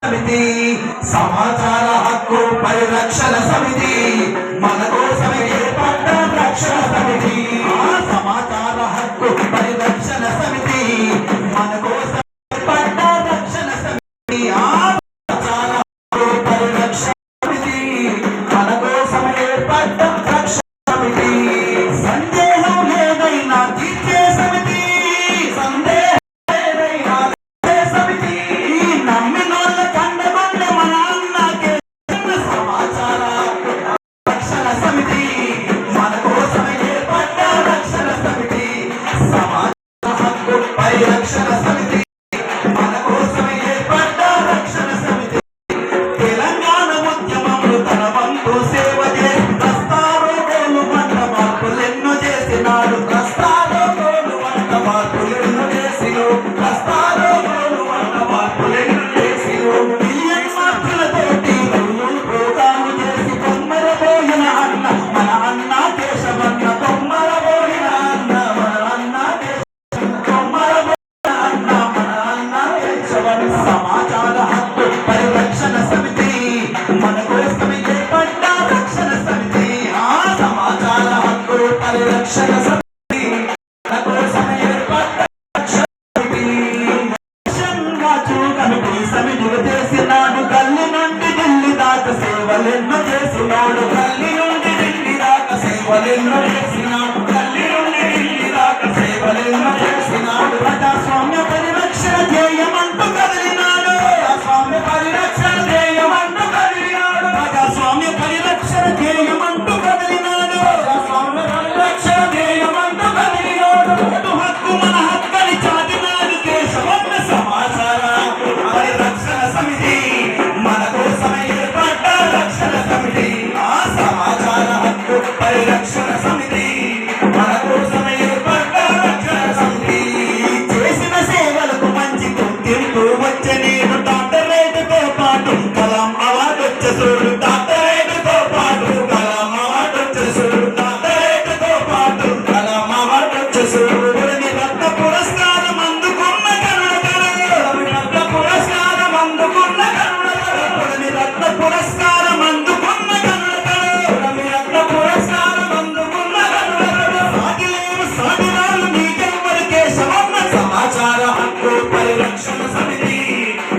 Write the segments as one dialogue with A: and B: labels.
A: సమితి సమాచార హక్కు పరిరక్షణ సమితి మన కోసం ఏర్పడ్డ రక్షణ సమితి సమాచార హక్కు పరిరక్షణ సమితి మన కోసం ఏర్పడ్డ రక్షణ సమితి సమాచార హక్కు పరిరక్షణ సమితి మన కోసం ఏర్పడ్డ రక్షణ సమితి సందేహం లేదైనా తీర్చే సమితి సందేహం లేదైనా తీర్చే సమితి నమ్మినోళ్ళ కండబండ మన అన్నకే సమాచార రక్షణ సమితి మన కోసం ఏర్పడ్డ రక్షణ సమితి సమాచార హక్కు పరిరక్షణ సమితి మన కోసం ఏర్పడ్డ రక్షణ సమితి తెలంగాణ ఉద్యమంలో తన వంతు సేవ చేసి ప్రస్తారోగోలు వంట మార్పులెన్నో చేసినాడు ప్రస్తారోగోలు వంట మార్పులెన్నో చేసిను ప్రస్తారోగోలు వంట మార్పులెన్నో చేసిను మిలియన్ మార్కులతోటి ప్రోగాలు చేసి కొమ్మరబోయిన అన్న మన అన్న కేశవన్న కొమ్మరబోయిన అన్న మన అన్న కొమ్మరబోయిన అన్న మన అన్న కేశవన్న సమాచార హక్కు పరిరక్షణ సమితి మన కోసం ఏర్పడ్డ రక్షణ సమితి సమాచార హక్కు పరిరక్షణ సమితి మన కోసం ఏర్పడ్డ రక్షణ సమితి రాజు కమిటీ సమితిగా చేసినాడు గల్లి నుండి ఢిల్లీ దాకా సేవలెన్నో చేసినాడు గల్లి నుండి ఢిల్లీ దాకా సేవలెన్నో చేసినాడు గల్లి నుండి ఢిల్లీ దాకా సేవలెన్నో చేసినాడు ప్రజాస్వామ్య పరిరక్షణ ధ్యేయమంటూ కదిలినాడు ప్రజాస్వామ్య పరిరక్షణ ధ్యేయమంటూ కదిలినాడు ప్రజాస్వామ్య పరిరక్షణ ధ్యేయమంటూ కదిలినాడు ప్రజాస్వామ్య పరిరక్షణ ధ్యేయమంటూ కదిలినాడు ఓటు హక్కు మన హక్కని చాటినాడు కేశవన్న సమాచార పరిరక్షణ సమితి మన కోసం ఏర్పడ్డ రక్షణ సమితి సమాచార హక్కు పరిరక్షణ సమితి మన కోసం ఏర్పడ్డ రక్షణ సమితి చేసిన సేవలకు మంచి గుర్తింపు వచ్చే నేను డాక్టరేట్తో పాటు కలాం అవార్డు వచ్చే చూడు డాక్టరేట్తో పాటు కలాం అవార్డు వచ్చే చూడు డాక్టరేట్తో పాటు కలాం అవార్డు వచ్చే చూడు రత్న పురస్కారం అందుకున్న కరుణకరు రత్న పురస్కారం అందుకున్న కరుణకరు రత్న పురస్కారం అందుకున్న కరుణకరు రత్న పురస్కారం అందుకున్న కరుణకరు సాటిలేరు సాటిరాలు నీకెవ్వరి కేశవన్న సమాచార హక్కు పరిరక్షణ సమితి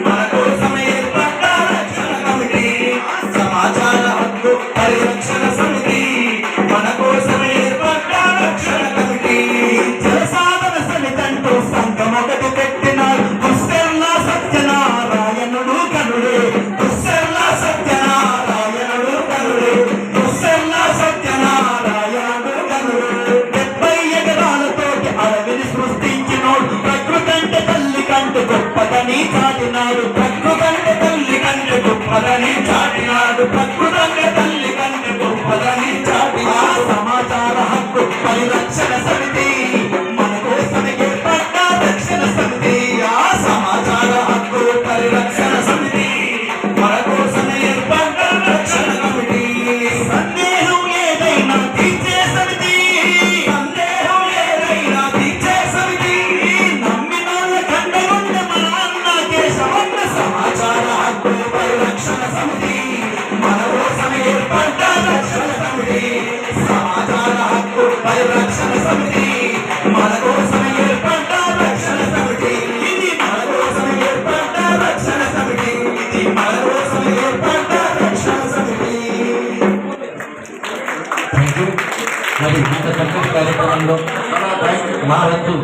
A: మన కోసం ఏర్పడ్డ రక్షణ కమిటీ సమాచార హక్కు పరిరక్షణ సమితి మన కోసం ఏర్పడ్డ రక్షణ కమిటీ జలసాధన సమితి అంటూ సంఘం ఒకటి పెట్టినాడు దుస్సెర్ల సత్యనారాయణుడు కనుడే దుస్సెర్ల సత్యనారాయణుడు కనుడే దుస్సెర్ల సత్యనారాయణుడు కనుడే 70 ఎకరాలతోటి అడవిని సృష్టించినోడు ప్రకృతి అంటే తల్లి కంటే గొప్పదని చాటినాడు ప్రకృతి అంటే తల్లి కంటే గొప్పదని చాటినాడు ప్రకృతి అంటే తల్లి కంటే గొప్పదని చాటినాడు సమాచార హక్కు పరిరక్షణ సమితి మన కోసం ఏర్పడ్డ రక్షణ సమితి సమాచార హక్కు పరిరక్షణ సమితి మన కోసం ఏర్పడ్డ రక్షణ కమిటీ సందేహం ఏదైనా తీర్చే సమితి సందేహం ఏదైనా తీర్చే సమితి నమ్మినోళ్ళ కండగుండ మన అన్న కేశవన్న సమాచార హక్కు పరిరక్షణ సమితి మన కోసం ఏర్పడ్డ రక్షణ సమితి సమాచార హక్కు పరిరక్షణ సమితి మన కోసం ఏర్పడ్డ రక్షణ సమితి ఇది మన కోసం ఏర్పడ్డ రక్షణ సమితి ఇది మన కోసం ఏర్పడ్డ రక్షణ సమితి.
B: మరి ఇంత చక్కటి కార్యక్రమంలో మా వంతు